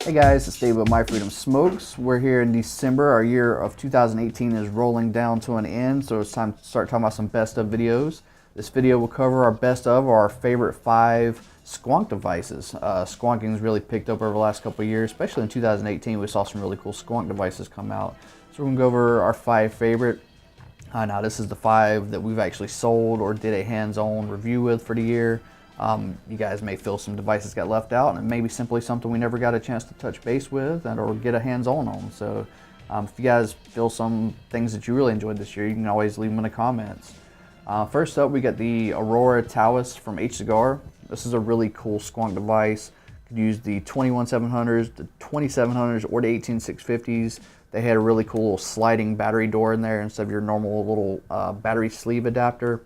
Hey guys, it's Dave with My Freedom Smokes. We're here in December. Our year of 2018 is rolling down to an end, so it's time to start talking about some best of videos. This video will cover our best of our favorite 5 squonk devices. Squonking's really picked up over the last couple of years, especially in 2018. We saw some really cool squonk devices come out. So we're gonna go over our 5 favorite. Now this is the 5 that we've actually sold or did a hands-on review with for the year. You guys may feel some devices got left out, and it may be simply something we never got a chance to touch base with or get a hands-on on. So if you guys feel some things that you really enjoyed this year, you can always leave them in the comments. First up, we got the Aurora Taoist from H Cigar. This is a really cool squonk device. You could use the 21700s, the 2700s, or the 18650s. They had a really cool sliding battery door in there instead of your normal little battery sleeve adapter.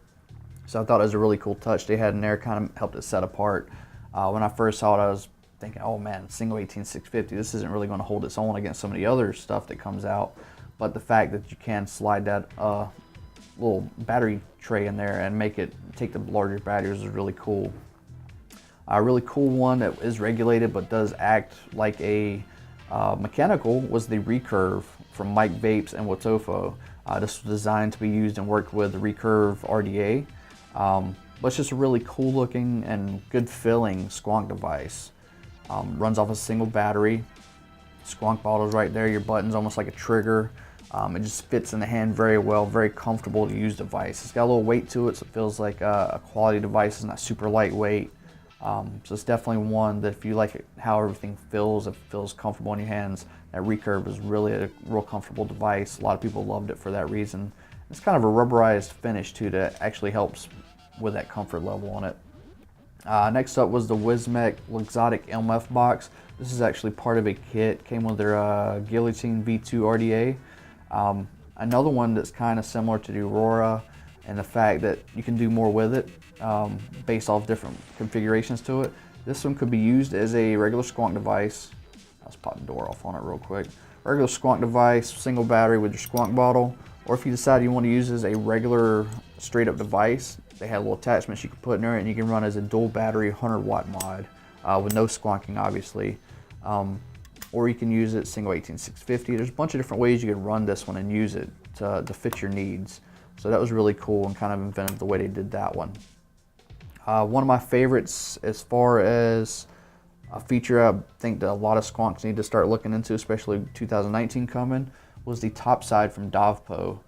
So I thought it was a really cool touch they had in there, kind of helped it set apart. When I first saw it, I was thinking, oh man, single 18650, this isn't really going to hold its own against some of the other stuff that comes out. But the fact that you can slide that little battery tray in there and make it take the larger batteries is really cool. A really cool one that is regulated but does act like a mechanical was the Recurve from Mike Vapes and Watofo. This was designed to be used and worked with the Recurve RDA. But it's just a really cool looking and good feeling squonk device. Runs off a single battery. Squonk bottle's right there, your button's almost like a trigger. It just fits in the hand very well, very comfortable to use device. It's got a little weight to it, so it feels like a quality device. It's not super lightweight. So it's definitely one that if you like it, how everything feels, it feels comfortable in your hands. That Recurve is really a real comfortable device. A lot of people loved it for that reason. It's kind of a rubberized finish too that actually helps with that comfort level on it. Next up was the Wismec Exotic MF box. This is actually part of a kit. Came with their Guillotine V2 RDA. Another one that's kind of similar to the Aurora and the fact that you can do more with it based off different configurations to it. This one could be used as a regular squonk device. Let's pop the door off on it real quick. Regular squonk device, single battery with your squonk bottle. Or if you decide you want to use it as a regular straight up device, they have little attachments you can put in there and you can run as a dual battery 100-watt mod with no squonking obviously. Or you can use it single 18650. There's a bunch of different ways you can run this one and use it to fit your needs. So that was really cool and kind of inventive the way they did that one. One of my favorites as far as a feature I think that a lot of squonks need to start looking into, especially 2019 coming, was the top side from Dovpo.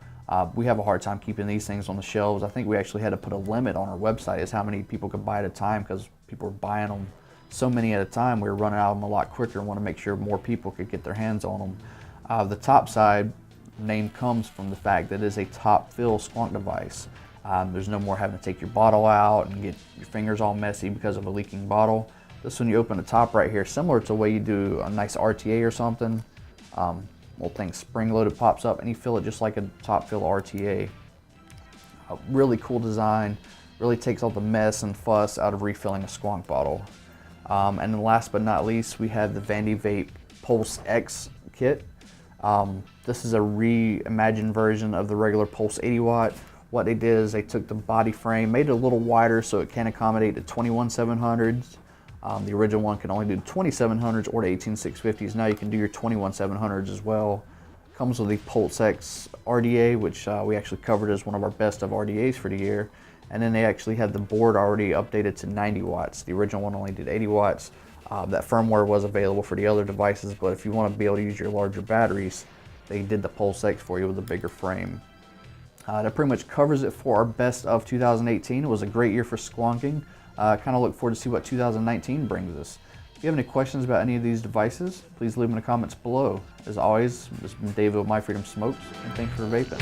We have a hard time keeping these things on the shelves. I think we actually had to put a limit on our website as how many people could buy at a time because people were buying them so many at a time. We were running out of them a lot quicker and want to make sure more people could get their hands on them. The top side name comes from the fact that it is a top fill squonk device. There's no more having to take your bottle out and get your fingers all messy because of a leaking bottle. This one you open the top right here, similar to the way you do a nice RTA or something. Little thing spring loaded pops up and you fill it just like a top fill RTA. Really cool design, really takes all the mess and fuss out of refilling a squonk bottle. And then last but not least, we have the Vandy Vape Pulse X kit. This is a reimagined version of the regular Pulse 80 watt. What they did is they took the body frame, made it a little wider so it can accommodate the 21700s. The original one can only do 2700s or the 18650s. Now you can do your 21700s as well. Comes with the Pulse X RDA, which we actually covered as one of our best of RDAs for the year. And then they actually had the board already updated to 90 watts. The original one only did 80 watts. That firmware was available for the other devices, but if you want to be able to use your larger batteries, they did the Pulse X for you with a bigger frame. That pretty much covers it for our best of 2018. It was a great year for squonking. Kind of look forward to see what 2019 brings us. If you have any questions about any of these devices, please leave them in the comments below. As always, this has been David with My Freedom Smokes, and thanks for vaping.